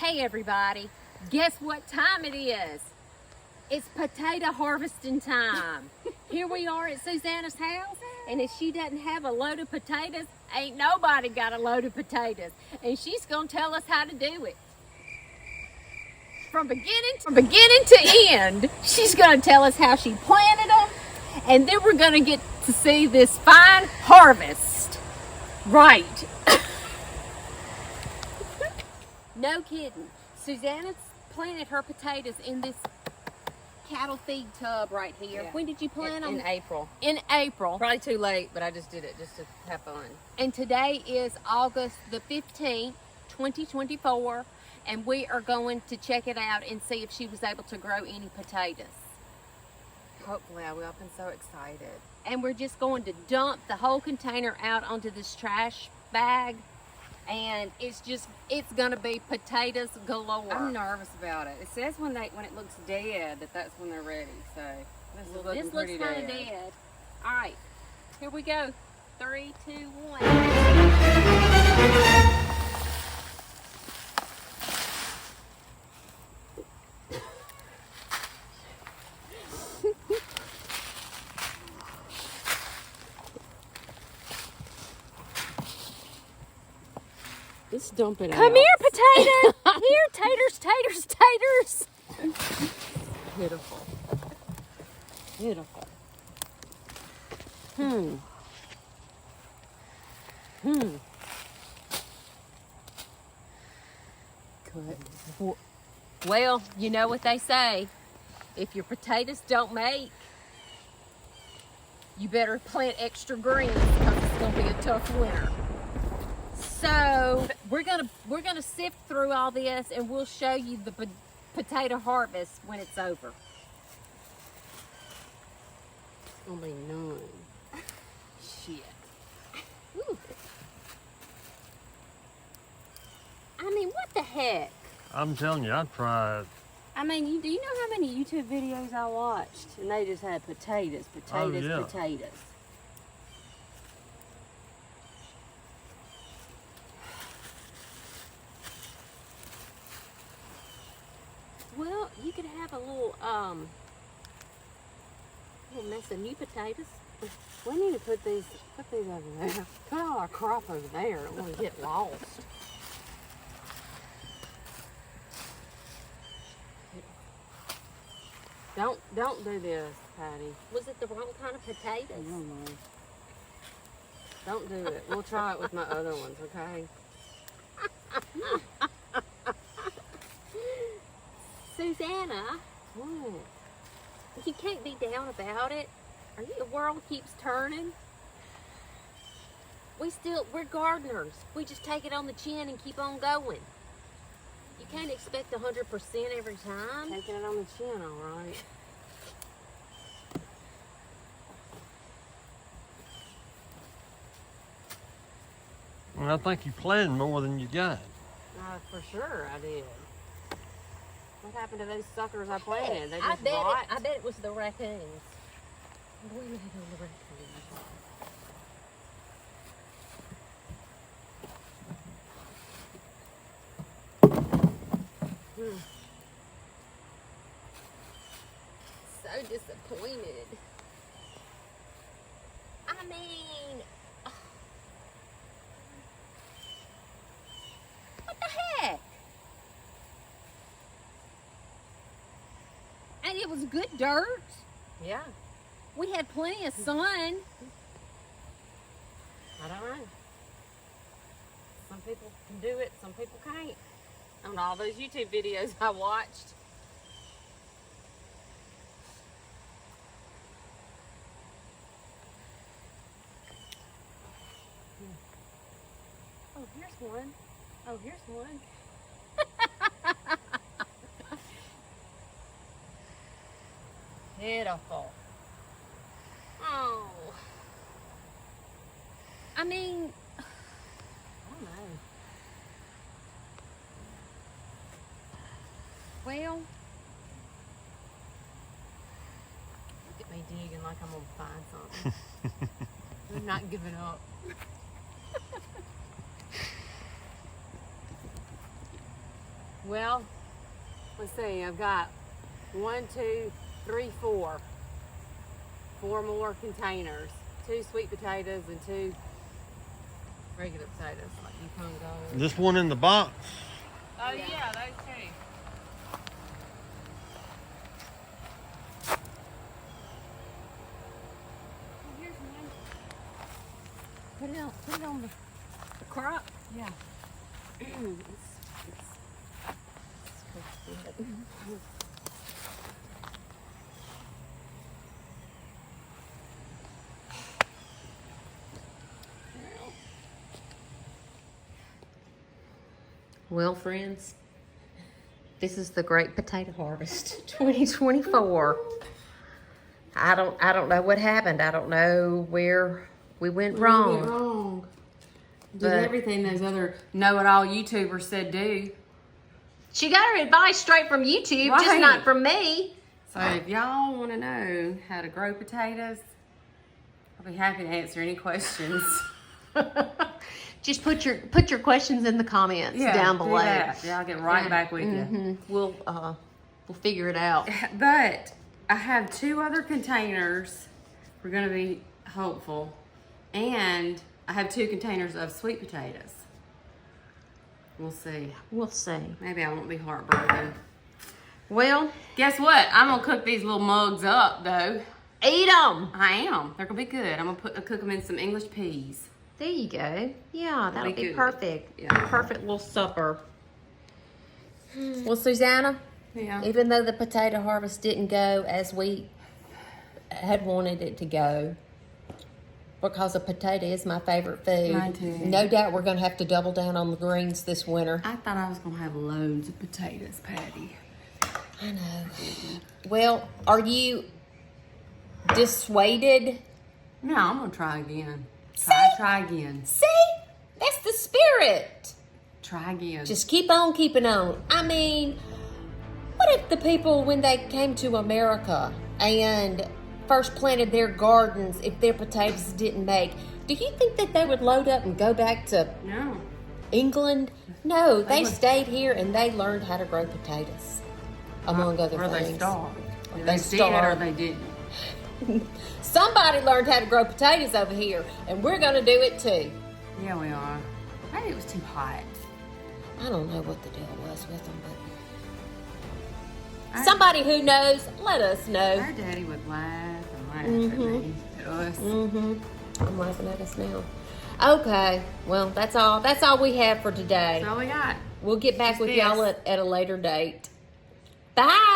Hey everybody, guess what time it is? It's potato harvesting time. Here we are at Susanna's house, and if she doesn't have a load of potatoes, ain't nobody got a load of potatoes. And she's gonna tell us how to do it. From beginning to end, she's gonna tell us how she planted them, and then we're gonna get to see this fine harvest. Right. No kidding. Susanna planted her potatoes in this cattle feed tub right here. Yeah. When did you plant them? In April. In April. Probably too late, but I just did it just to have fun. And today is August the 15th, 2024, and we are going to check it out and see if she was able to grow any potatoes. Hopefully I will. I've been so excited. And we're just going to dump the whole container out onto this trash bag, and it's gonna be potatoes galore. I'm nervous about it. It says when it looks dead that's when they're ready. So This looks kind of dead. All right, here we go. 3, 2, 1. Just dump it out. Come here, potato. Here, taters. Pitiful. Good. Well, you know what they say. If your potatoes don't make, you better plant extra greens because it's gonna be a tough winter. So we're gonna sift through all this, and we'll show you the potato harvest when it's over. It's gonna be none. Shit. Ooh. I mean, what the heck? I'm telling you, I tried. I mean, do you know how many YouTube videos I watched? And they just had potatoes. Oh, yeah. Well, you could have a little mess of new potatoes. We need to put these over there. Put all our crop over there. I don't want to get lost. Don't do this, Patty. Was it the wrong kind of potatoes? Don't do it. We'll try it with my other ones, okay? Susanna, What? you can't be down about it. The world keeps turning. We're gardeners. We just take it on the chin and keep on going. You can't expect 100% every time. Taking it on the chin, all right. And I think you planted more than you got. For sure I did. What happened to those suckers I planted? They I just rot? bet it was the raccoons. We made on the raccoons. So disappointed. I mean, what the heck? And it was good dirt. Yeah. We had plenty of sun. I don't know. Some people can do it, some people can't. On all those YouTube videos I watched. Oh, here's one. Oh, here's one. Pitiful. Oh. I mean, I don't know. well, Look at me digging like I'm gonna find something. I'm not giving up. Well, let's see. I've got 1, 2, 3, 4. 4 more containers. 2 sweet potatoes and 2 regular potatoes, like you can go. This one in the box. Oh yeah, those 2. Here's mine. Put it on the crop. Yeah. Well, friends, this is the Great Potato Harvest 2024. I don't know what happened. I don't know where we went wrong. Did But- everything those other know-it-all YouTubers said do. She got her advice straight from YouTube, just Right. not from me. So if y'all want to know how to grow potatoes, I'll be happy to answer any questions. Just put your questions in the comments down do below. that. Yeah, I'll get right back with you. Mhm. We'll figure it out. But I have 2 other containers. We're gonna be hopeful, and I have 2 containers of sweet potatoes. We'll see. We'll see. Maybe I won't be heartbroken. Well, Guess what? I'm gonna cook these little mugs up though. eat them. I am. They're gonna be good. I'm gonna cook them in some English peas. There you go. Yeah, that'll be be good. perfect. Yeah. Perfect little supper. Well, Susanna, Yeah. even though the potato harvest didn't go as we had wanted it to go, because a potato is my favorite food. Mine too. No doubt we're going to have to double down on the greens this winter. I thought I was gonna have loads of potatoes, Patty. I know. Well, are you dissuaded? No, I'm gonna try again. See? Try again. See? That's the spirit. Try again. Just keep on keeping on. I mean, what if the people, when they came to America and first planted their gardens, if their potatoes didn't make, do you think that they would load up and go back to no. England? No, they would- stayed here and they learned how to grow potatoes, among other Or things. they starved. Or They they did or starved. they didn't. Somebody learned how to grow potatoes over here, and we're going to do it too. Yeah, we are. Maybe it was too hot. I don't know what the deal was with them, but Our- somebody who knows, let us know. Our daddy would laugh and laugh Mhm. at us. I'm laughing at us now. Okay, well, that's all we have for today. That's all we got. We'll get back Just with y'all this. at a later date. Bye.